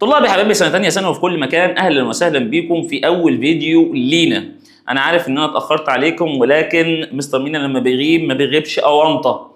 طلاب يا حبايبي سنة تانية ثانوي في كل مكان، أهلا وسهلا بيكم في أول فيديو لينا. أنا عارف إن أنا اتأخرت عليكم، ولكن مستر مينا لما بيغيب ما بيغيبش أونطة.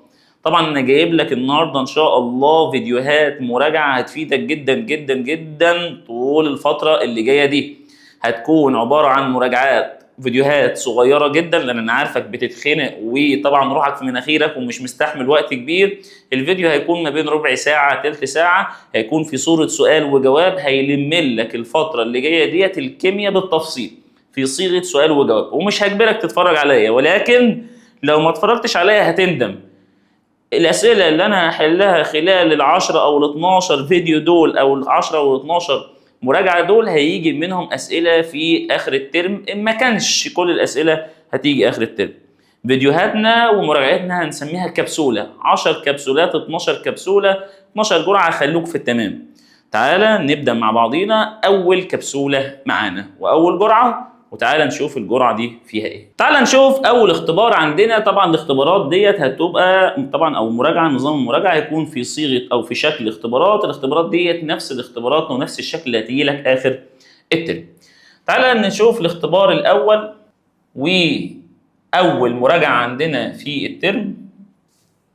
طبعا أنا جايب لك النهاردة إن شاء الله فيديوهات مراجعة هتفيدك جدا جدا جدا طول الفترة اللي جاية دي. هتكون عبارة عن مراجعات فيديوهات صغيرة جدا، لأن أنا عارفك بتتخنق وطبعا روحك في مناخيرك ومش مستحمل وقت كبير. الفيديو هيكون ما بين ربع ساعة تلت ساعة، هيكون في صورة سؤال وجواب، هيلم لك الفترة اللي جاية ديت الكيمياء بالتفصيل في صيغة سؤال وجواب، ومش هجبرك تتفرج عليا، ولكن لو ما اتفرجتش عليا هتندم. الأسئلة اللي أنا هحلها خلال ال10 أو ال12 فيديو دول، أو ال10 أو ال12 مراجعة دول، هيجي منهم أسئلة في آخر الترم، إن ما كانش كل الأسئلة هتيجي آخر الترم. فيديوهاتنا ومراجعتنا هنسميها كبسولة، 10 كبسولات 12 كبسولة 12 جرعة، خلوك في التمام. تعالى نبدأ مع بعضينا أول كبسولة معانا وأول جرعة، وتعالى نشوف الجرعة دي فيها إيه. تعالى نشوف أول اختبار عندنا. طبعا الاختبارات ديت هتبقى طبعا أو مراجعة، نظام المراجعة هيكون في صيغة أو في شكل اختبارات. الاختبارات ديت نفس الاختبارات ونفس الشكل اللي هتيجي لك آخر الترم. تعالى نشوف الاختبار الأول، وأول مراجعة عندنا في الترم.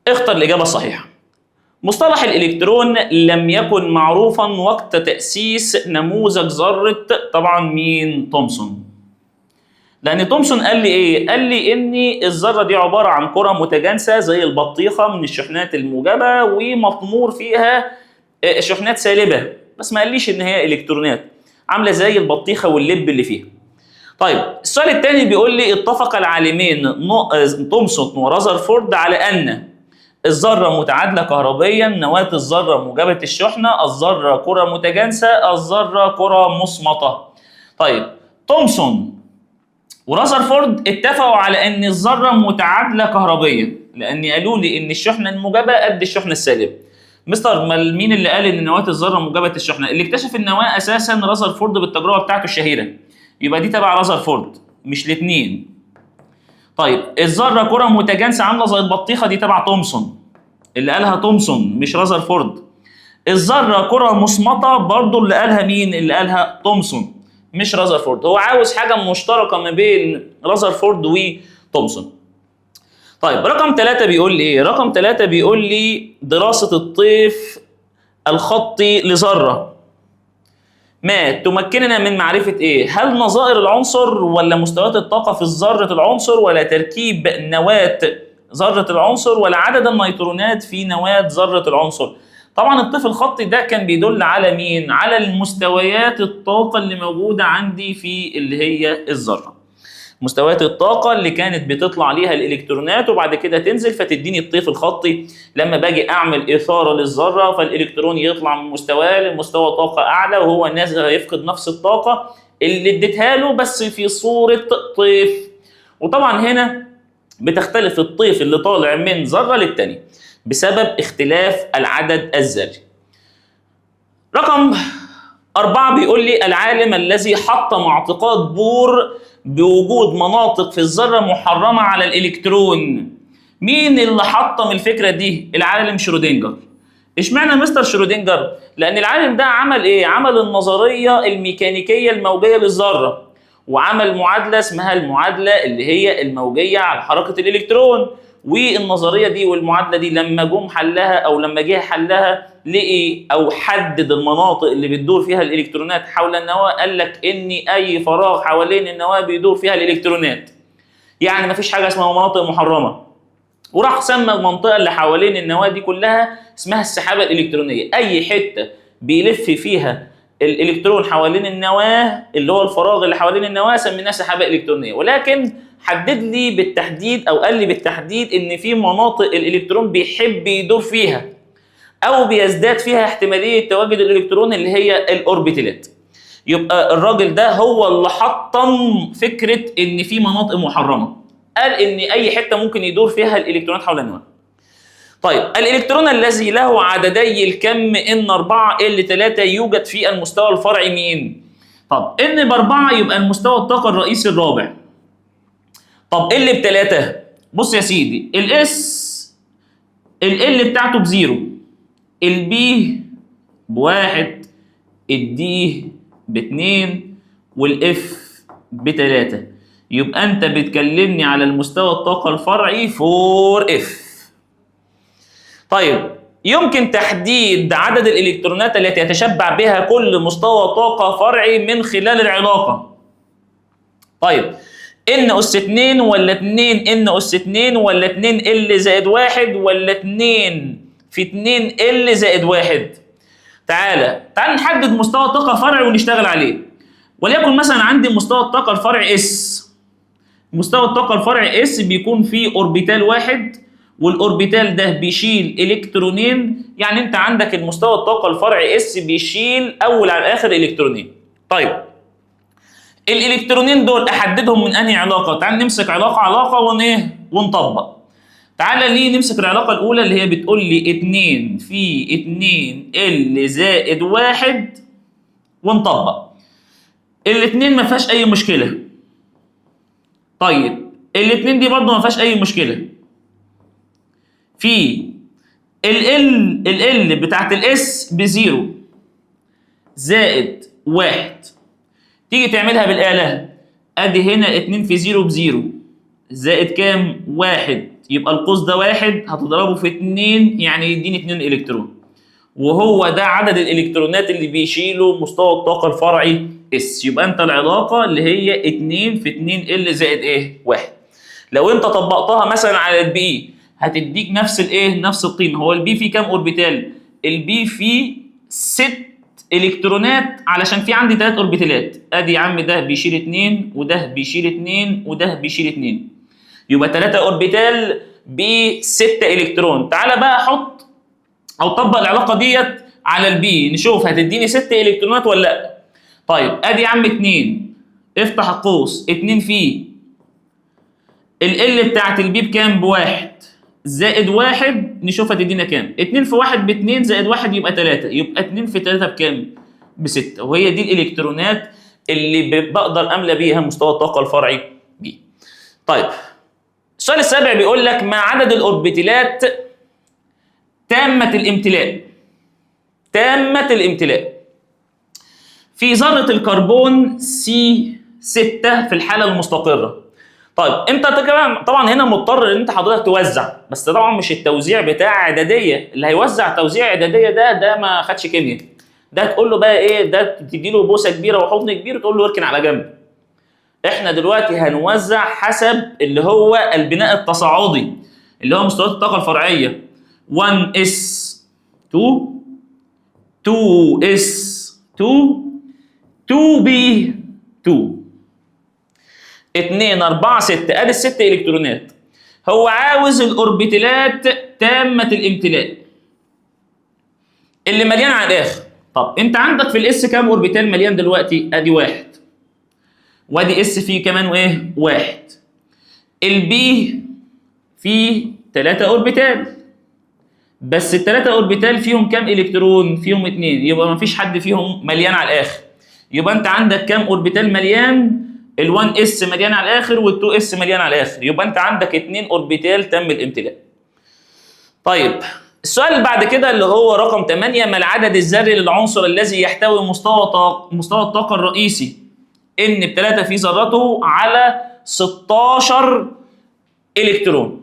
اختر الإجابة الصحيحة. مصطلح الإلكترون لم يكن معروفا وقت تأسيس نموذج ذرة طبعا مين؟ تومسون. لأن تومسون قال لي إيه؟ قال لي إن الذرة دي عبارة عن كرة متجانسة زي البطيخة من الشحنات الموجبة، ومطمور فيها شحنات سالبة، بس ما قاليش إن هي إلكترونات، عاملة زي البطيخة واللب اللي فيها. طيب السؤال الثاني بيقول لي اتفق العالمين تومسون ورذرفورد على أن الذرة متعادلة كهربيا، نواة الذرة موجبة الشحنة، الذرة كرة متجانسة، الذرة كرة مصمتة. طيب تومسون ورذرفورد اتفقوا على ان الذرة متعادلة كهربيا، لان قالوا لي ان الشحنة الموجبة قد الشحنة السالبة. مستر مين اللي قال ان نواة الذرة موجبة الشحنة؟ اللي اكتشف النواة اساسا رذرفورد بالتجربة بتاعته الشهيرة، يبقى دي تبع رذرفورد مش الاثنين. طيب الذرة كرة متجانسة عاملة زي البطيخة، دي تبع تومسون، اللي قالها تومسون مش رذرفورد. الذرة كرة مصمتة برضو اللي قالها مين؟ اللي قالها تومسون مش رذرفورد. هو عاوز حاجة مشتركة ما بين رذرفورد وتومسون. طيب رقم 3 بيقول لي ايه؟ رقم 3 بيقول لي دراسة الطيف الخطي لذرة ما تمكننا من معرفة ايه؟ هل نظائر العنصر، ولا مستويات الطاقة في ذرة العنصر، ولا تركيب نواة ذرة العنصر، ولا عدد النيوترونات في نواة ذرة العنصر؟ طبعا الطيف الخطي ده كان بيدل على مين؟ على المستويات الطاقة اللي موجودة عندي في اللي هي الذرة. مستويات الطاقة اللي كانت بيطلع عليها الإلكترونات وبعد كده تنزل فتديني الطيف الخطي. لما باجي أعمل إثارة للذرة فالإلكترون يطلع من مستواه لمستوى طاقة أعلى، وهو نازل هيفقد نفس الطاقة اللي اديتها له بس في صورة طيف. وطبعا هنا بتختلف الطيف اللي طالع من ذرة للتاني بسبب اختلاف العدد الذري. رقم 4 بيقول لي العالم الذي حطم اعتقاد بور بوجود مناطق في الذرة محرمة على الإلكترون. مين اللي حطم الفكرة دي؟ العالم شرودنجر. اشمعنى مستر شرودنجر؟ لأن العالم ده عمل إيه؟ عمل النظرية الميكانيكية الموجية للذرة، وعمل معادلة اسمها المعادلة اللي هي الموجية على حركة الإلكترون. والنظريه دي والمعادله دي لما جم حلها، او لما جه حلها، لقي او حدد المناطق اللي بتدور فيها الالكترونات حول النواه. قال لك ان اي فراغ حوالين النواه بيدور فيها الالكترونات، يعني مفيش حاجه اسمها مناطق محرمه. وراح سمى المنطقه اللي حوالين النواه دي كلها اسمها السحابه الالكترونيه. اي حته بيلف فيها الالكترون حوالين النواه اللي هو الفراغ اللي حوالين النواه سميناه سحابه الكترونيه. ولكن حدد لي بالتحديد او قال لي بالتحديد ان في مناطق الالكترون بيحب يدور فيها او بيزداد فيها احتماليه تواجد الالكترون اللي هي الاوربيتالات. يبقى الراجل ده هو اللي حطم فكره ان في مناطق محرمه، قال ان اي حته ممكن يدور فيها الالكترونات حول النواه. طيب الالكترون الذي له عددي الكم N4 L3 يوجد في المستوى الفرعي مين؟ طب N ب4 يبقى المستوى الطاقه الرئيسي الرابع. طب L ب3، بص يا سيدي، الاس ال بتاعته ب0، البي ب1، الدي ب2 والاف ب3. يبقى انت بتكلمني على المستوى الطاقة الفرعي 4F. طيب يمكن تحديد عدد الالكترونات التي يتشبع بها كل مستوى طاقة فرعي من خلال العلاقة. طيب ان اس 2 ولا 2 ان اس 2 ولا 2 ال زائد 1 ولا 2 في 2 ال زائد 1؟ تعال نحدد مستوى طاقة فرعي ونشتغل عليه. وليكن مثلا عندي مستوى الطاقة الفرعي اس. مستوى الطاقة الفرعي اس بيكون فيه اوربيتال واحد، والاوربيتال ده بيشيل الكترونين. يعني انت عندك المستوى الطاقة الفرعي اس بيشيل اول على اخر الكترونين. طيب الالكترونين دول احددهم من انهي علاقة؟ تعال نمسك علاقة ونطبق. تعال ليه نمسك العلاقة الأولى اللي هي بتقول لي 2 في 2 ال زائد 1 ونطبق. الاتنين ما فيهاش أي مشكلة. طيب الاتنين دي برضه ما فيهاش أي مشكلة. في ال بتاعت الاس بزيرو زائد 1. تيجي تعملها بالآلة، أدي هنا 2 في 0 بزيرو زائد كام؟ 1. يبقى القوس ده 1 هتضربه في 2 يعني يديني 2 الكترون، وهو ده عدد الالكترونات اللي بيشيلوا مستوى الطاقه الفرعي اس. يبقى انت العلاقه اللي هي 2 في 2 ال زائد 1. لو انت طبقتها مثلا على البي هتديك نفس نفس القيمه. هو البي فيه كام اوربيتال؟ البي فيه 6 الكترونات علشان في عندي 3 اوربيتالات. ادي يا عم ده بيشيل 2 وده بيشيل 2 وده بيشيل 2، يبقى 3 اوربيتال ب 6 الكترون. تعالى بقى احط او طبق العلاقه ديت على البي نشوف هتديني 6 الكترونات ولا لا. طيب ادي يا عم 2، افتح القوس، 2 في ال بتاعت البي بكام؟ بواحد زائد 1 نشوف هتدينا كام. 2 في 1 ب2 زائد 1 يبقى 3، يبقى 2 في 3 بكام؟ ب6. وهي دي الالكترونات اللي بقدر املى بيها مستوى الطاقه الفرعي بي. طيب السؤال السابع بيقول لك ما عدد الاوربيتالات تامة الامتلاء. تامة الامتلاء في ذرة الكربون C6 في الحالة المستقرة. طيب انت طبعا هنا مضطر ان انت حضرتك توزع، بس طبعا مش التوزيع بتاع اعدادية. اللي هيوزع توزيع اعدادية ده ما خدش كيمياء. ده تقول له بقى ده تدي له بوسة كبيرة وحضن كبير وتقول له اركن على جنب. احنا دلوقتي هنوزع حسب اللي هو البناء التصاعدي اللي هو مستويات الطاقة الفرعية. 1s2 2s2 2b2 2 4 6. ادي ال6 الكترونات. هو عاوز الاوربيتالات تامة الامتلاء اللي مليان على الاخر. طب انت عندك في الاس كام اوربيتال مليان دلوقتي؟ ادي 1 وادي اس فيه كمان 1. البي فيه 3 اوربيتال، بس ال3 اوربيتال فيهم كام الكترون؟ فيهم 2، يبقى ما فيش حد فيهم مليان على الاخر. يبقى انت عندك كام اوربيتال مليان؟ ال1 اس مليان على الاخر وال2 اس مليان على الاخر، يبقى انت عندك 2 اوربيتال تم الامتلاء. طيب السؤال اللي بعد كده اللي هو رقم 8، ما العدد الذري للعنصر الذي يحتوي مستوى الطاقة الرئيسي ان ب3 في ذرته على 16 الكترون؟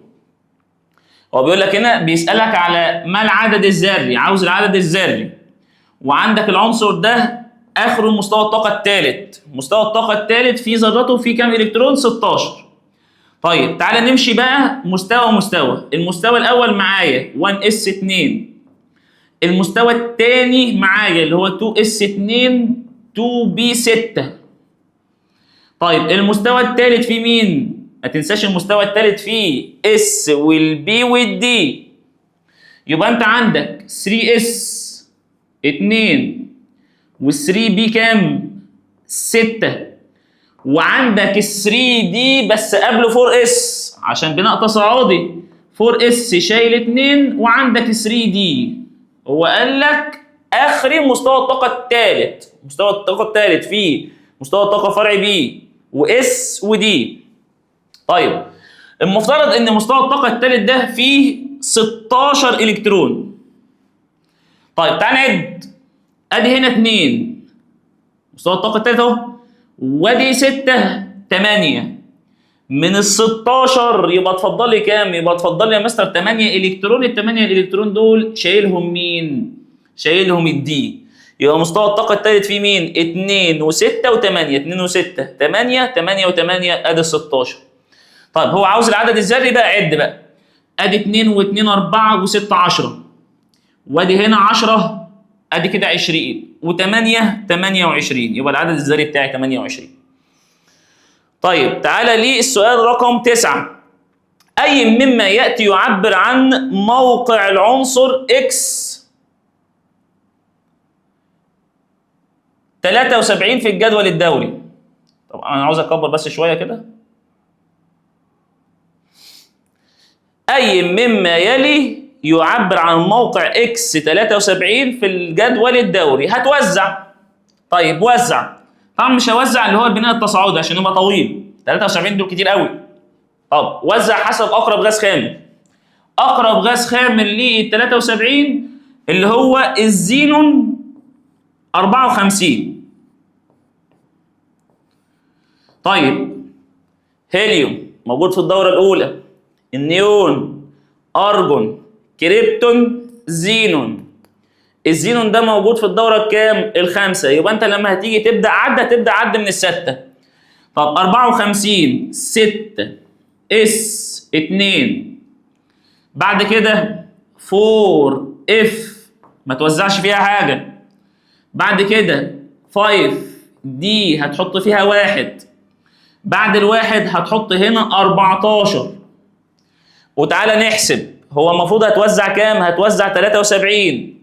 هو بيقول لك هنا بيسألك على ما العدد الذري، عاوز العدد الذري، وعندك العنصر ده اخره مستوى الطاقة الثالث. مستوى الطاقة الثالث في ذرته فيه كام الكترون؟ 16. طيب تعالى نمشي بقى مستوى. المستوى الاول معايا 1s2، المستوى الثاني معايا اللي هو 2s2 2b6. طيب المستوى الثالث فيه مين؟ ما تنساش المستوى الثالث فيه اس والبي والدي. يبقى انت عندك 3s 2 وال3 بي كام؟ 6، وعندك ال3 دي بس قبله 4s عشان بناء تصاعدي. 4s شايل 2 وعندك 3 دي. هو قال لك اخري مستوى الطاقه الثالث. مستوى الطاقه الثالث فيه مستوى الطاقه فرعي بي واس ودي. طيب المفترض ان مستوى الطاقه الثالث ده فيه 16 الكترون. طيب تعال نعد. ادي هنا 2 مستوى الطاقه الثالث اهو، وادي 6 8. من ال 16 يبقى اتفضل لي كام؟ يبقى اتفضل لي يا مستر 8 الكترون. ال 8 الكترون دول شايلهم مين؟ شايلهم الدي. يبقى مستوى الطاقه الثالث فيه مين؟ 2 و6 و8. 2 و6 8 8 و8 ادي 16. طيب هو عاوز العدد الذري بقى، عد بقى. ادي 2 و2 4 و6 10. وادي هنا 10 ادي كده 20 و8 28. يبقى العدد الذري بتاعي 28. طيب تعالى لي السؤال رقم 9. اي مما ياتي يعبر عن موقع العنصر اكس 73 في الجدول الدوري. طبعا انا عاوز اكبر بس شويه كده. اي مما يلي يعبر عن موقع اكس 73 في الجدول الدوري. هتوزع. طيب وزع. طبعا مش هوزع اللي هو البناء التصاعدي عشان يبقى طويل، 73 دول كتير قوي. طب وزع حسب اقرب غاز خامل. اقرب غاز خامل لل 73 اللي هو الزينون 54. طيب هيليوم موجود في الدوره الاولى، النيون، ارجون، كريبتون، زينون. الزينون ده موجود في الدوره الكام؟ الخامسه. يبقى انت لما هتيجي تبدا عد من السته. طب 54 6 اس 2. بعد كده 4 اف ما توزعش فيها حاجه. بعد كده 5 دي هتحط فيها 1. بعد الواحد هتحط هنا 14. وتعالى نحسب هو المفروض هتوزع كام؟ هتوزع 73.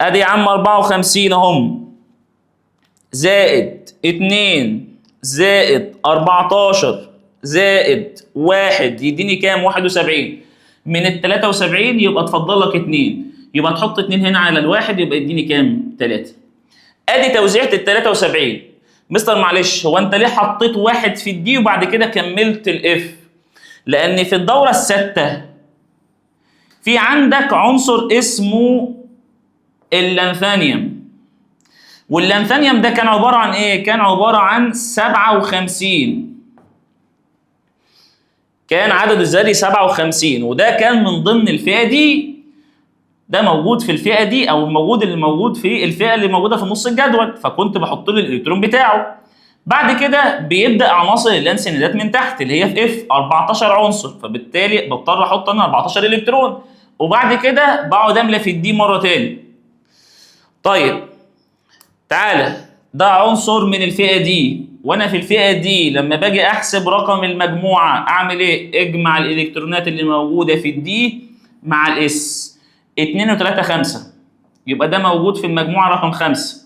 ادي يا عم 54 اهم، زائد 2 زائد 14 زائد 1 يديني كام؟ 71. من ال 73 يبقى اتفضل لك 2، يبقى تحط 2 هنا على الواحد يبقى يديني كام؟ 3. ادي توزيعة ال 73. مستر معلش هو انت ليه حطيت 1 في الدي وبعد كده كملت الاف؟ لان في الدورة السادسة في عندك عنصر اسمه اللانثانيوم. واللانثانيوم ده كان عبارة عن ايه؟ كان عبارة عن 57. كان عدد الذري 57 وده كان من ضمن الفئة دي. ده موجود في الفئة دي او اللي موجود في الفئة اللي موجودة في نص الجدول، فكنت بحط له الالكترون بتاعه. بعد كده بيبدأ عناصر اللانثانيدات من تحت اللي هي في اف 14 عنصر، فبالتالي بضطر احط انا 14 الكترون وبعد كده بقعد املى في الدي مرة تاني. طيب تعالى ده عنصر من الفئة دي، وانا في الفئة دي لما باجي احسب رقم المجموعة اعمل ايه؟ اجمع الالكترونات اللي موجودة في الدي مع الاس. 2 و3 5 يبقى ده موجود في المجموعة رقم 5.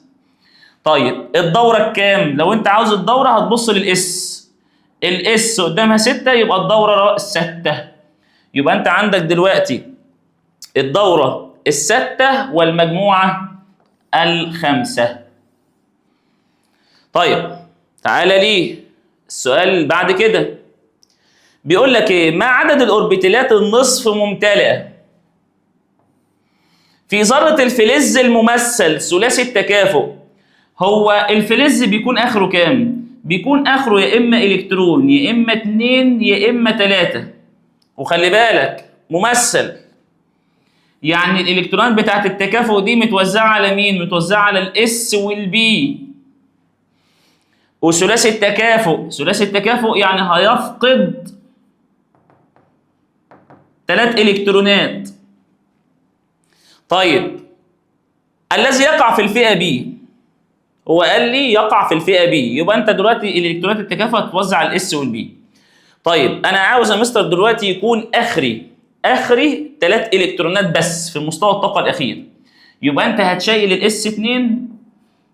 طيب الدورة الكام؟ لو انت عاوز الدورة هتبص للاس. الاس قدامها 6 يبقى الدورة 6. يبقى انت عندك دلوقتي الدورة 6 والمجموعة 5. طيب تعالى ليه السؤال اللي بعد كده. بيقول لك ايه؟ ما عدد الاوربيتالات النصف ممتلئة في ذرة الفلز الممثل ثلاثي التكافؤ؟ هو الفلز بيكون اخره كام؟ بيكون اخره يا اما الكترون يا اما 2 يا اما 3. وخلي بالك ممثل، يعني الالكترونات بتاعت التكافؤ دي متوزعة على مين؟ متوزعة على الاس والبي. وثلاثي التكافؤ يعني هيفقد 3 الكترونات. طيب الذي يقع في الفئة بي، هو قال لي يقع في الفئة بي، يبقى انت دلوقتي الالكترونات التكافؤ هتوزع على الاس والبي. طيب انا عاوز يا مستر دلوقتي يكون اخري 3 الكترونات بس في مستوى الطاقة الاخير، يبقى انت هتشيل الاس 2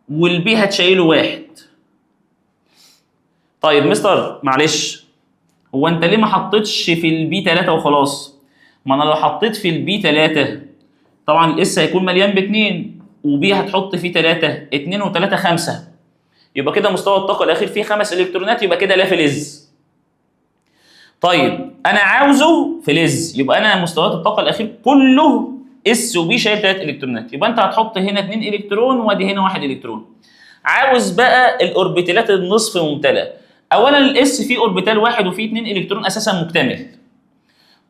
والبي هتشيله 1. طيب مستر معلش هو انت ليه ما حطيتش في البي 3 وخلاص؟ ما انا لو حطيت في البي 3 طبعا الاس هيكون مليان ب2 وبي هتحط فيه 3. 2 و3 5 يبقى كده مستوى الطاقة الأخير فيه 5 إلكترونات، يبقى كده لا فلز. طيب أنا عاوزه فلز، يبقى أنا مستويات الطاقة الأخير كله اس وبي شايل 3 إلكترونات، يبقى أنت هتحط هنا 2 إلكترون وأدي هنا 1 إلكترون. عاوز بقى الاوربيتالات النصف ممتلئه. اولا الاس فيه اوربيتال واحد وفيه 2 الكترون اساسا مكتمل.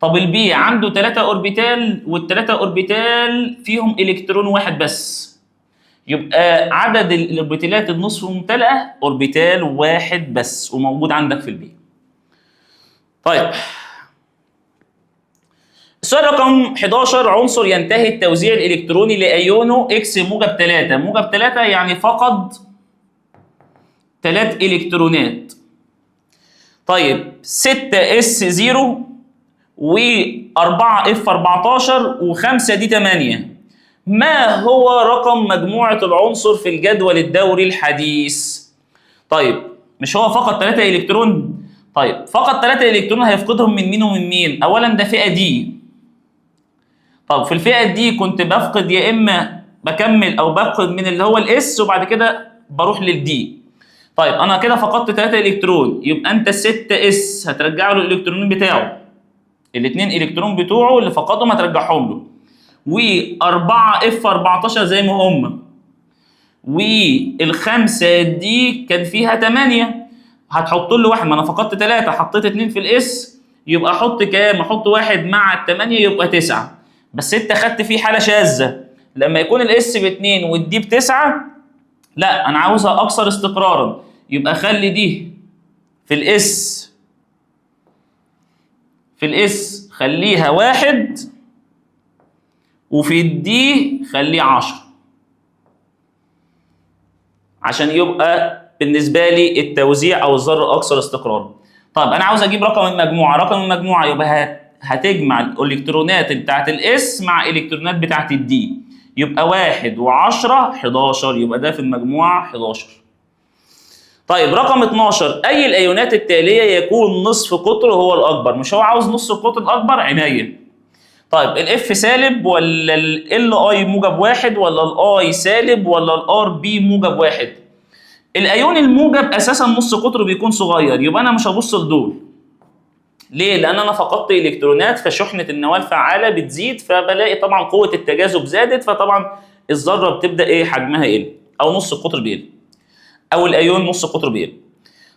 طب البي عنده 3 اوربيتال، والثلاثه اوربيتال فيهم الكترون واحد بس، يبقى عدد الاوربيتالات النصف ممتلئه اوربيتال واحد بس وموجود عندك في البي. طيب السؤال رقم 11، عنصر ينتهي التوزيع الالكتروني لايونه اكس موجب 3. موجب 3 يعني فقد 3 الكترونات. طيب 6 اس 0 و4 اف 14 و5 دي 8. ما هو رقم مجموعة العنصر في الجدول الدوري الحديث؟ طيب مش هو فقط 3 الكترون؟ طيب فقط 3 الكترون هيفقدهم من مين ومن مين؟ اولا ده فئة دي. طب في الفئة دي كنت بفقد يا اما بكمل او بفقد من اللي هو الاس وبعد كده بروح للدي. طيب انا كده فقدت 3 الكترون، يبقى انت 6 اس هترجع له الالكترون بتاعه، الاثنين الكترون بتوعه اللي فقدهم هترجعهم له، و4 اف 14 زي ما هم، والخمسه دي كان فيها 8 هتحط له واحد، ما انا فقدت 3 حطيت 2 في الاس يبقى احط كام؟ احط واحد مع ال8 يبقى 9. بس انت خدت فيه حاله شاذه، لما يكون الاس ب2 والدي ب9 لا انا عاوزها اكثر استقرارا، يبقى خلي دي في الاس خليها 1 وفي الدي خليه 10 عشان يبقى بالنسبه لي التوزيع او الذره اكثر استقرارا. طيب انا عاوز اجيب رقم المجموعه، رقم المجموعه يبقى هتجمع الالكترونات بتاعت الاس مع الالكترونات بتاعت الدي، يبقى 1 و10 11، يبقى ده في المجموعه 11. طيب رقم 12، اي الايونات التاليه يكون نصف قطره هو الاكبر؟ مش هو عاوز نص القطر الاكبر؟ عناية. طيب الاف سالب ولا ال اي موجب 1 ولا الاي سالب ولا الار بي موجب 1؟ الايون الموجب اساسا نص قطره بيكون صغير، يبقى انا مش هبص لدول. ليه؟ لان انا فقدت الكترونات فشحنه النواه الفعاله بتزيد، فبلاقي طبعا قوه التجاذب زادت، فطبعا الذره بتبدا ايه؟ حجمها يقل او نص القطر بيقل، او الايون نص قطره بيقل.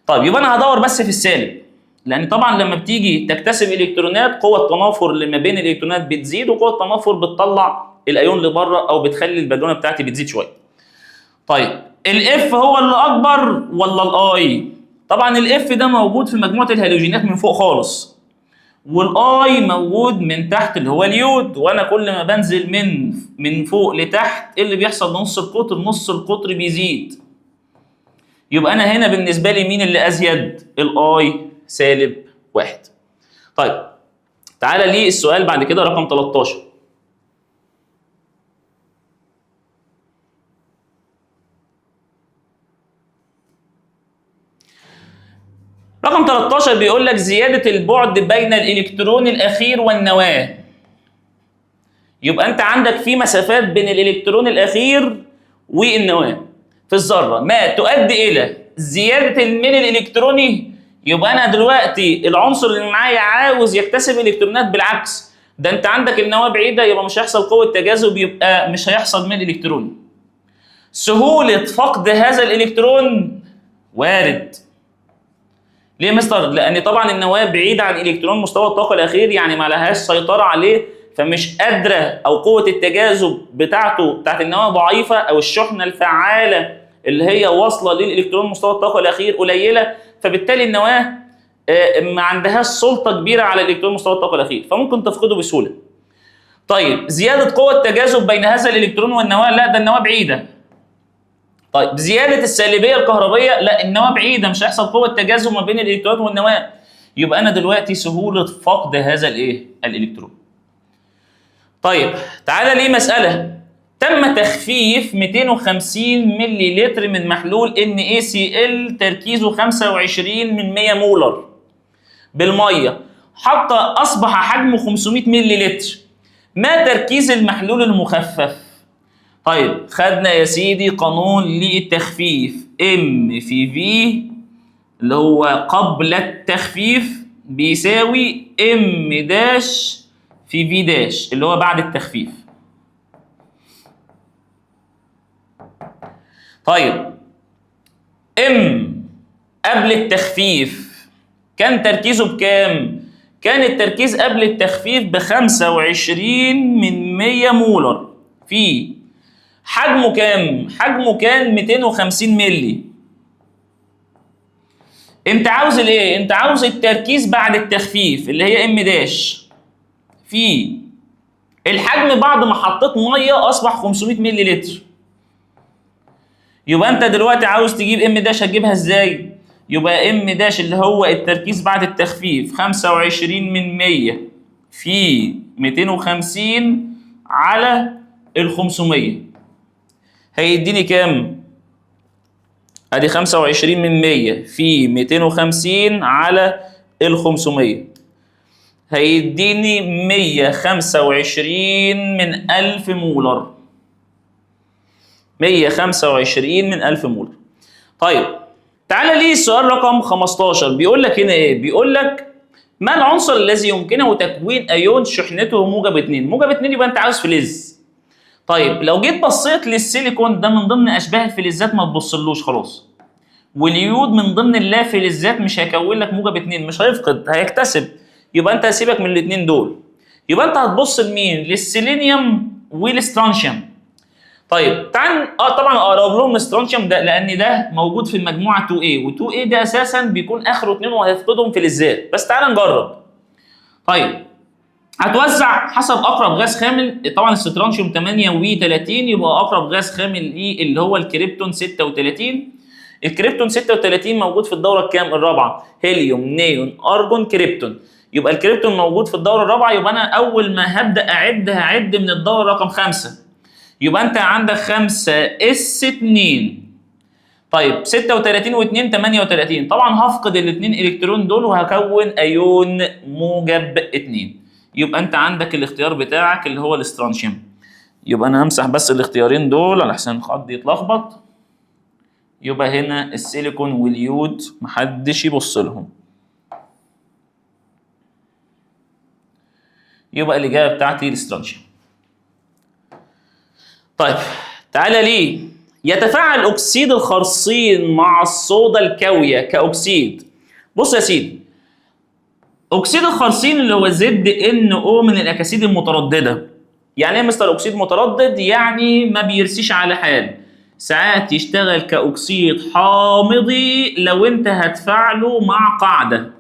طيب يبقى انا هدور بس في السالب، لان طبعا لما بتيجي تكتسب الكترونات قوه التنافر اللي ما بين الالكترونات بتزيد، وقوه التنافر بتطلع الايون لبره او بتخلي البالونه بتاعتي بتزيد شويه. طيب الاف هو اللي اكبر ولا الاي؟ طبعا الاف ده موجود في مجموعه الهالوجينات من فوق خالص، والاي موجود من تحت اللي هو اليود، وانا كل ما بنزل من فوق لتحت اللي بيحصل نص القطر، نص القطر بيزيد. يبقى انا هنا بالنسبه لي مين اللي ازيد؟ الاي سالب 1. طيب تعالى لي السؤال بعد كده رقم 13. رقم 13 بيقول لك زياده البعد بين الالكترون الاخير والنواه. يبقى انت عندك في مسافات بين الالكترون الاخير والنواه في الذره ما تؤدي الى زياده الميل الالكتروني. يبقى انا دلوقتي العنصر اللي معايا عاوز يكتسب الكترونات، بالعكس ده انت عندك النواه بعيده يبقى مش هيحصل قوه تجاذب، يبقى مش هيحصل ميل الكتروني. سهوله فقد هذا الالكترون وارد. ليه يا مستر؟ لان طبعا النواه بعيده عن الكترون مستوى الطاقه الاخير، يعني ما لهاش سيطره عليه، فمش قادره، او قوه التجاذب بتاعت النواه ضعيفه، او الشحنه الفعاله اللي هي واصله للالكترون مستوى الطاقه الاخير قليله، فبالتالي النواه ما عندهاش سلطه كبيره على الالكترون مستوى الطاقه الاخير، فممكن تفقده بسهوله. طيب زياده قوه التجاذب بين هذا الالكترون والنواه، لا ده النواه بعيده. طيب زياده السالبيه الكهربيه، لا النواه بعيده مش هيحصل قوه تجاذب ما بين الالكترون والنواه. يبقى انا دلوقتي سهوله فقد هذا الالكترون. طيب تعالى ليه مساله تم تخفيف 250 ملي لتر من محلول NaCl تركيزه 25 من 100 مولر بالميه حتى اصبح حجمه 500 ملي لتر. ما تركيز المحلول المخفف؟ طيب خدنا يا سيدي قانون للتخفيف، M في V اللي هو قبل التخفيف بيساوي M داش في V داش اللي هو بعد التخفيف. طيب ام قبل التخفيف كان تركيزه بكام؟ كان التركيز قبل التخفيف ب 25 من 100 مولر. في حجمه كام؟ حجمه كان 250 مللي. انت عاوز الايه؟ انت عاوز التركيز بعد التخفيف اللي هي ام داش. في الحجم بعد ما حطيت ميه اصبح 500 مللي لتر. يبقى انت دلوقتي عاوز تجيب ام داش، هتجيبها ازاي؟ يبقى ام داش اللي هو التركيز بعد التخفيف 25 من 100 في 250 على ال 500 هيديني كام؟ ادي 25 من 100 في 250 على ال 500 هيديني 125 من 1000 مولر. 125 من 1000 مولر. طيب تعالى لي السؤال رقم 15 بيقول لك هنا ايه؟ بيقول لك ما العنصر الذي يمكنه تكوين ايون شحنته موجب 2؟ موجب 2 يبقى انت عاوز فلز. طيب لو جيت بصيت للسيليكون ده من ضمن اشباه الفلزات ما تبصلوش خلاص. واليود من ضمن اللا فلزات مش هيكون لك موجب 2، مش هيفقد، هيكتسب. يبقى انت هسيبك من الاثنين دول. يبقى انت هتبص لمين؟ للسيلينيوم والسترونشيوم. طيب تعال طبعا اقرب لهم السترونشيوم ده لان ده موجود في المجموعه 2A، و2A ده اساسا بيكون اخره 2 وهيفقدهم فلزات، بس تعال نجرب. طيب هتوزع حسب اقرب غاز خامل. طبعا السترونشيوم 8 و30 يبقى اقرب غاز خامل ليه اللي هو الكريبتون 36. الكريبتون 36 موجود في الدوره الكام؟ الرابعه. هيليوم، نيون، ارجون، كريبتون. يبقى الكريبتون موجود في الدوره الرابعه، يبقى انا اول ما هبدا هعد من الدوره رقم 5. يبقى انت عندك 5 اس 2. طيب 36 و2 38. طبعا هفقد الاثنين الكترون دول وهكون ايون موجب 2. يبقى انت عندك الاختيار بتاعك اللي هو الاسترونشيوم. يبقى انا همسح بس الاختيارين دول علشان الخط يتلخبط. يبقى هنا السيليكون واليود محدش يبص لهم. يبقى الاجابه بتاعتي الاسترونشيوم. طيب تعالى ليه يتفاعل اكسيد الخرسين مع الصودا الكاويه كاكسيد. بص يا سيدي، اكسيد الخرسين اللي هو ZnO من الاكاسيد المتردده. يعني ايه مستر اكسيد متردد؟ يعني ما بيرسيش على حال. ساعات يشتغل كاكسيد حامضي لو انت هتفاعله مع قاعده.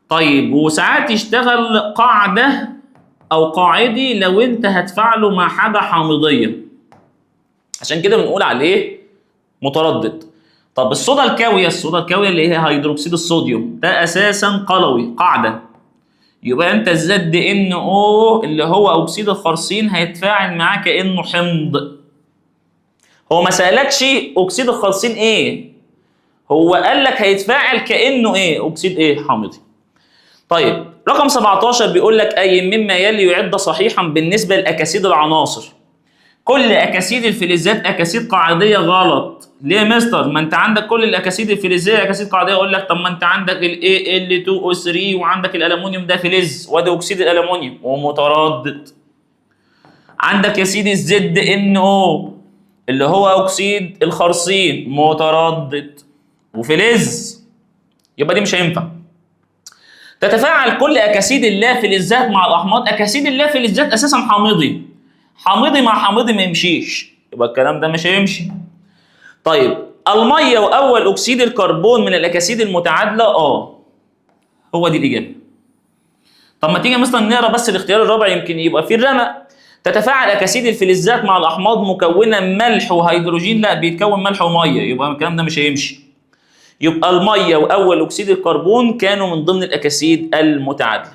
طيب وساعات يشتغل قاعده او قاعدي لو انت هتفاعله مع حاجه حامضيه. عشان كده بنقول عليه متردد. طب الصودا الكاويه، الصودا الكاويه اللي هي هيدروكسيد الصوديوم ده اساسا قلوي قاعده. يبقى انت ZnO اللي هو اكسيد الخرسين هيتفاعل معاه كانه حمض. هو ما سالكش اكسيد الخرسين ايه، هو قال لك هيتفاعل كانه ايه؟ اكسيد ايه؟ حامضي. طيب رقم 17 بيقول لك اي مما يلي يعد صحيحا بالنسبه لاكاسيد العناصر. كل اكاسيد الفلزات اكاسيد قاعديه. غلط. ليه يا مستر؟ ما انت عندك كل الاكاسيد الفلزيه اكاسيد قاعديه. اقول لك طب ما انت عندك ال Al2O3 وعندك الالومنيوم ده فلز وده اكسيد الالومنيوم ومتردد. عندك يا سيدي ZnO اللي هو اكسيد الخرسين متردد وفلز، يبقى دي مش هينفع. تتفاعل كل اكاسيد اللافلزات مع الاحماض. اكاسيد اللافلزات اساسا حامضي. حامضي مع حامضي ما يمشيش، يبقى الكلام ده مش هيمشي. طيب الميه واول اكسيد الكربون من الاكاسيد المتعادله. هو دي الاجابه. طب ما تيجي مثلا نقرا بس الاختيار الرابع يمكن يبقى فيه الرمق. تتفاعل اكاسيد الفلزات مع الاحماض مكونه ملح وهيدروجين. لا، بيتكون ملح وميه، يبقى الكلام ده مش هيمشي. يبقى الميه واول اكسيد الكربون كانوا من ضمن الاكاسيد المتعادله.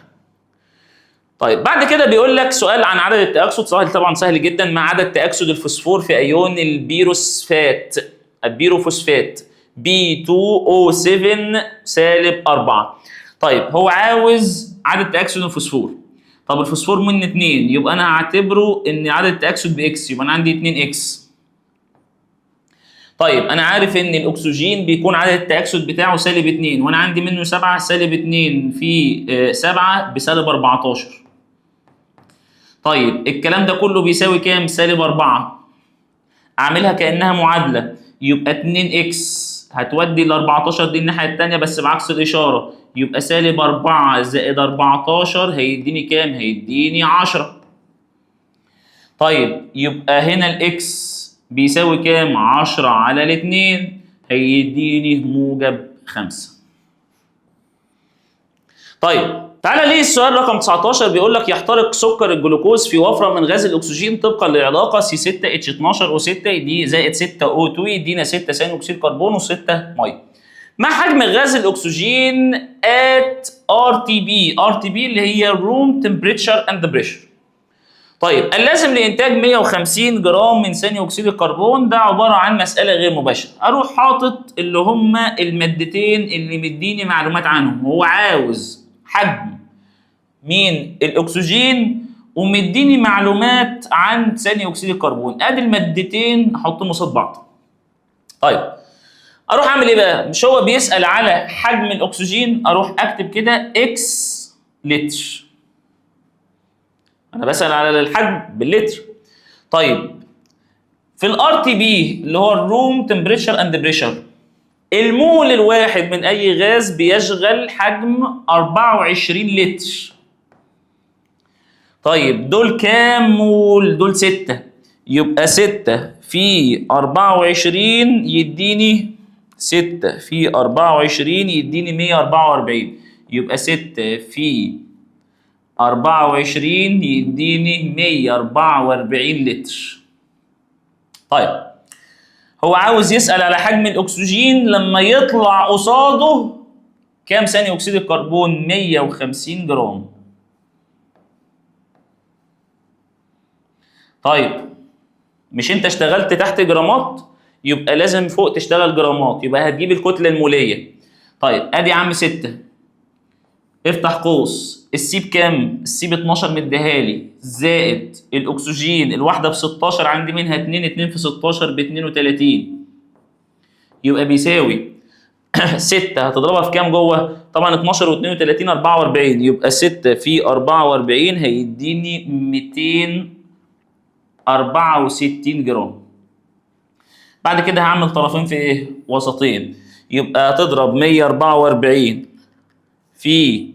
طيب بعد كده بيقول لك سؤال عن عدد التأكسد. سؤال طبعا سهل جدا. ما عدد تأكسد الفوسفور في ايون البيروسفات؟ البيروفوسفات B2O7 -4. طيب هو عاوز عدد تأكسد الفوسفور. طب الفوسفور من 2، يبقى انا هعتبره ان عدد التأكسد بإكس، يبقى انا عندي 2X. طيب انا عارف ان الاكسجين بيكون عدد التأكسد بتاعه -2، وانا عندي منه 7. -2 في 7 ب-14. طيب الكلام ده كله بيساوي كام؟ -4. اعملها كانها معادله، يبقى 2 اكس هتودي ال 14 دي الناحيه الثانيه بس بعكس الاشاره، يبقى سالب 4 زائد 14 هيديني كام؟ هيديني 10. طيب يبقى هنا الاكس بيساوي كام؟ 10 على الاثنين هيديني موجب 5. طيب تعالى ليه السؤال رقم 19 بيقول لك يحترق سكر الجلوكوز في وفره من غاز الاكسجين طبقا للعلاقه C6H12O6 دي زائد 6O2 يدينا 6 ثاني اكسيد كربون و6 ميه. ما حجم غاز الاكسجين at RTB؟ RTB اللي هي room temperature and pressure. طيب اللازم لانتاج 150 جرام من ثاني اكسيد الكربون، ده عباره عن مساله غير مباشره. اروح حاطط اللي هم المادتين اللي مديني معلومات عنهم، هو عاوز حجم مين؟ الاكسجين، ومديني معلومات عن ثاني اكسيد الكربون. ادي المادتين احطهم قصاد بعض. طيب اروح اعمل ايه بقى؟ مش هو بيسال على حجم الاكسجين، اروح اكتب كده اكس لتر. انا بسال على الحجم باللتر. طيب في الار تي بي اللي هو الروم تمبريتشر اند بريشر، المول الواحد من اي غاز بيشغل حجم 24 لتر. طيب دول كام مول؟ دول 6. يبقى 6 في 24 يديني 6 في 24 يديني 144. يبقى 6 في 24 يديني 144 لتر. طيب هو عاوز يسأل على حجم الأكسجين لما يطلع قصاده كام ثاني أكسيد الكربون؟ 150 جرام. طيب مش انت اشتغلت تحت جرامات؟ يبقى لازم فوق تشتغل جرامات، يبقى هتجيب الكتلة المولية. طيب ادي يا عم 6، افتح قوس، السي بكام؟ السي ب 12 مديهالي، زائد الاكسجين الواحده ب 16، عندي منها 2، 2 في 16 ب 32. يبقى بيساوي 6 هتضربها في كام جوه؟ طبعا 12 و 32 44. يبقى 6 في 44 هيديني 264 جرام. بعد كده هعمل طرفين في ايه؟ وسطين. يبقى هتضرب 144 في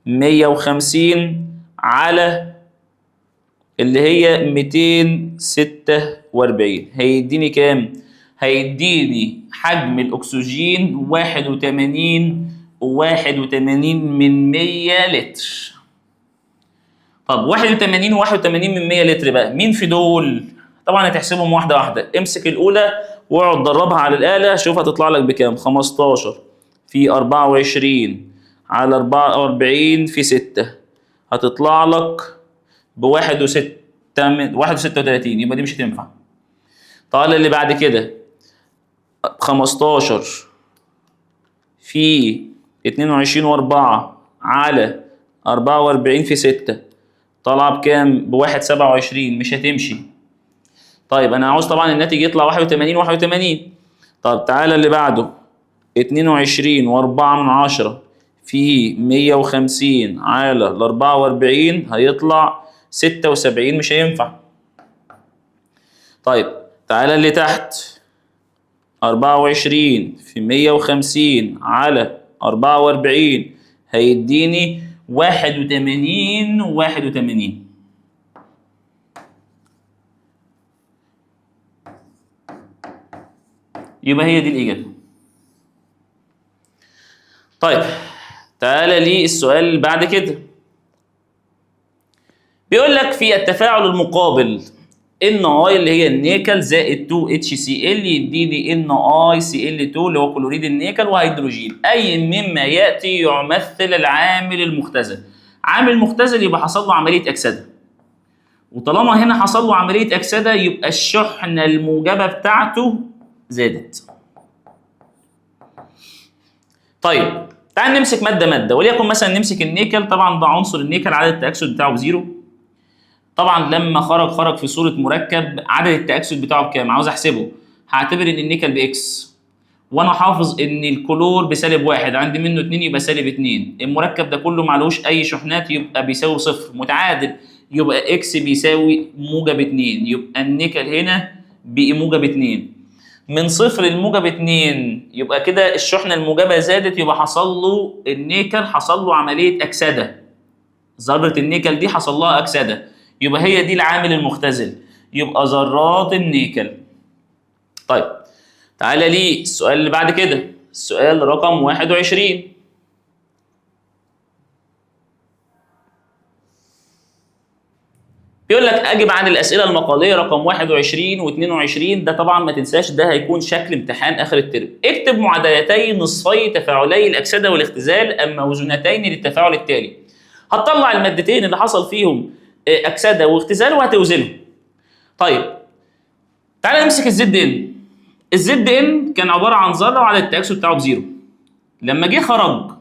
150 على اللي هي 246 هيديني كام؟ هيديني حجم الأكسجين 81 من 100 لتر. طب 81 و81 من 100 لتر بقى مين في دول؟ طبعا هتحسبهم واحدة واحدة. امسك الأولى واقعد دربها على الآلة، شوف هتطلع لك بكام. 15 في 24 على 44 في 6 هتطلع لك ب 1.36. يبقى دي مش هتنفع. تعالى اللي بعد كده 15 في 22 و4 على 44 في 6 طالعه بكام؟ ب 1.27. مش هتمشي. طيب انا عاوز طبعا الناتج يطلع 81. طب تعالى اللي بعده 22 و4 من 10 في 150 على ال 44 هيطلع 76. مش هينفع. طيب تعالى اللي تحت 24 في 150 على 44 هيديني 81. يبقى هي دي الإجابة. طيب تعالى لي السؤال اللي بعد كده. بيقول لك في التفاعل المقابل NaI اللي هي النيكل زائد 2HCl يديني NaICl2 اللي هو كلوريد النيكل وهيدروجين. أي مما يأتي يمثل العامل المختزل. عامل مختزل يبقى حصل له عملية أكسدة، وطالما هنا حصل له عملية أكسدة يبقى الشحنة الموجبة بتاعته زادت. طيب تعال نمسك مادة وليكن مثلا نمسك النيكل. طبعا ده عنصر النيكل عدد التأكسد بتاعه بزيرو. طبعا لما خرج في صورة مركب عدد التأكسد بتاعه بكام؟ عاوز احسبه. هعتبر ان النيكل باكس، وانا حافظ ان الكلور بسالب 1، عندي منه 2 يبقى سالب 2. المركب ده كله معلوش اي شحنات يبقى بيساوي صفر. متعادل يبقى اكس بيساوي موجب 2، يبقى النيكل هنا بقي موجب 2. من صفر لموجب 2 يبقى كده الشحنه الموجبه زادت، يبقى حصل له النيكل حصل له عمليه اكسده. ذره النيكل دي حصل لها اكسده، يبقى هي دي العامل المختزل، يبقى ذرات النيكل. طيب تعالى لي السؤال اللي بعد كده، السؤال رقم 21. بيقول لك اجب عن الاسئله المقاليه رقم 21 و22. ده طبعا ما تنساش ده هيكون شكل امتحان اخر الترم. اكتب معادلتي نصفي تفاعلي الاكسده والاختزال الموزونتين للتفاعل التالي. هتطلع المادتين اللي حصل فيهم اكسده واختزال وهتوزنهم. طيب تعالى نمسك الزد ان. الزد ان كان عباره عن ذره وعدد التاكسد بتاعه بزيرو. لما جه خرج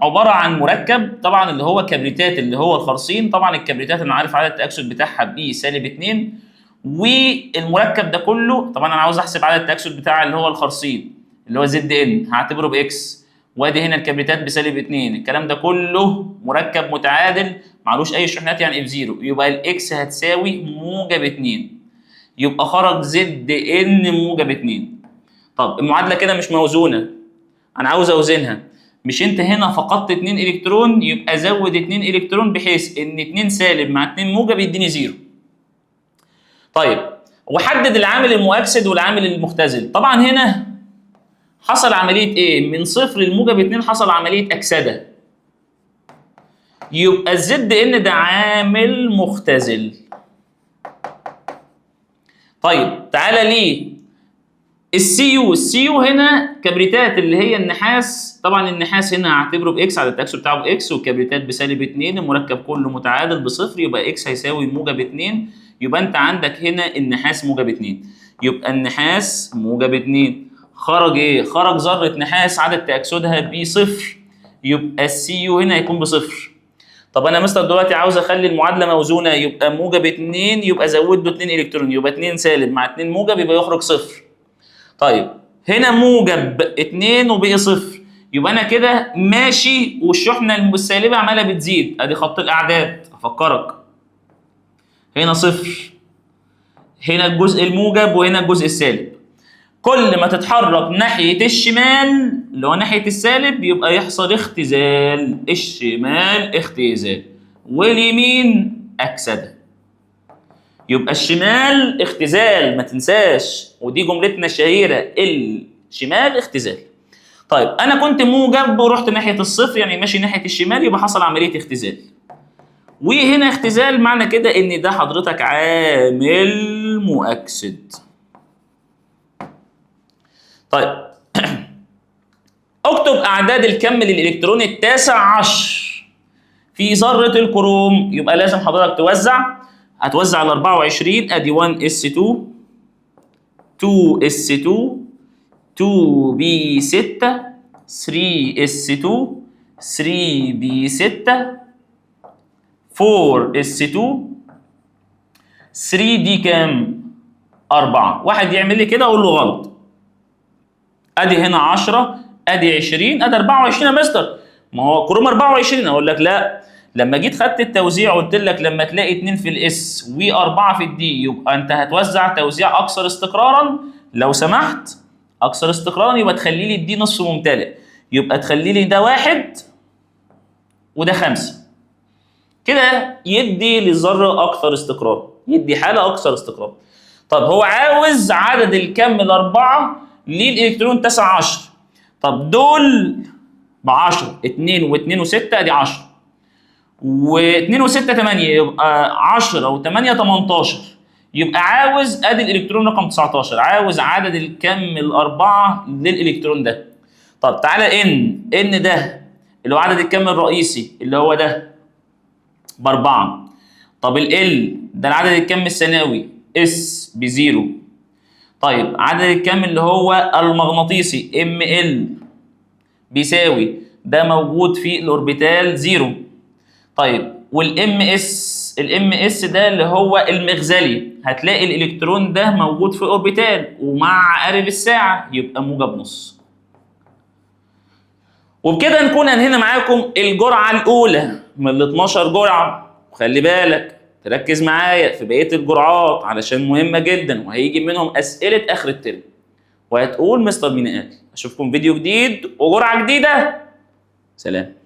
عباره عن مركب طبعا اللي هو كبريتات اللي هو الخرسين. طبعا الكبريتات انا عارف عدد التاكسد بتاعها ب -2، والمركب ده كله طبعا انا عاوز احسب عدد التاكسد بتاع اللي هو الخرسين اللي هو زد ان، هعتبره باكس، وادي هنا الكبريتات ب-2. الكلام ده كله مركب متعادل معلوش اي شحنات يعني بزيرو، يبقى الاكس هتساوي -2، يبقى خرج زد ان -2. طب المعادله كده مش موزونه، انا عاوز اوزنها. مش انت هنا فقدت 2 الكترون، يبقى زود 2 الكترون بحيث ان 2 سالب مع 2 موجب يديني 0. طيب وحدد العامل المؤكسد والعامل المختزل. طبعا هنا حصل عمليه ايه؟ من صفر لموجب 2 حصل عمليه اكسده، يبقى الزد ان ده عامل مختزل. طيب تعالى ليه السي يو هنا كبريتات اللي هي النحاس. طبعا النحاس هنا هعتبره باكس، على التاكسد بتاعه باكس، والكبريتات ب-2، المركب كله متعادل بصفر، يبقى اكس هيساوي -2. يبقى انت عندك هنا النحاس -2، يبقى النحاس -2 خرج ايه؟ خرج ذره نحاس عدد تاكسدها بصفر، يبقى السي يو هنا هيكون بصفر. طب انا مستر دلوقتي عاوز اخلي المعادله موزونه، يبقى -2 يبقى زود له 2 الكترون، يبقى 2 سالب مع 2 موجب يبقى يخرج صفر. طيب هنا موجب 2 وبقي صفر، يبقى انا كده ماشي والشحنه السالبه عماله بتزيد. ادي خط الاعداد افكرك، هنا صفر، هنا الجزء الموجب وهنا الجزء السالب. كل ما تتحرك ناحيه الشمال اللي هو ناحيه السالب يبقى يحصل اختزال، الشمال اختزال واليمين اكسده. يبقى الشمال اختزال ما تنساش، ودي جملتنا الشهيره الشمال اختزال. طيب انا كنت موجب ورحت ناحيه الصفر يعني ماشي ناحيه الشمال، يبقى حصل عمليه اختزال. وهنا اختزال معنى كده ان ده حضرتك عامل مؤكسد. طيب اكتب اعداد الكم للالكترون التاسع عشر في ذره الكروم. يبقى لازم حضرتك توزع، هتوزع ال 24. ادي 1s2 2s2 2b6 3s2 3b6 4s2 3 دي كام؟ 4. واحد يعمل لي كده اقول له غلط. ادي هنا 10 ادي 20 ادي 24 يا مستر. ما هو كروم 24. اقول لك لا، لما جيت خدت التوزيع قلت لك لما تلاقي 2 في الاس و4 في الدي يبقى انت هتوزع توزيع اكثر استقرارا. لو سمحت اكثر استقرارا يبقى تخلي لي الدي نصف ممتلئ، يبقى تخلي لي ده 1 وده 5 كده، يدي للذره اكثر استقرار، يدي حاله اكثر استقرار. طب هو عاوز عدد الكم الاربعه للالكترون 19. طب دول ب 10 2 و2 و6 ادي 10 و2 و6 8 يبقى 10 و8 18. يبقى عاوز ادي الالكترون رقم 19، عاوز عدد الكم الاربعه للالكترون ده. طب تعالى ان ده اللي هو عدد الكم الرئيسي اللي هو ده ب4. طب ال ده العدد الكم الثانوي اس ب0. طيب عدد الكم اللي هو المغناطيسي ال بيساوي ده موجود في الاوربيتال 0. طيب والام اس ده اللي هو المغزلي، هتلاقي الالكترون ده موجود في اوربيتال ومع عقارب الساعه يبقى موجب نص. وبكده نكون انهينا معاكم الجرعه الاولى من ال 12 جرعه. وخلي بالك تركز معايا في بقيه الجرعات علشان مهمه جدا وهيجي منهم اسئله اخر الترم. وهتقول مستر مين قال. اشوفكم فيديو جديد وجرعه جديده. سلام.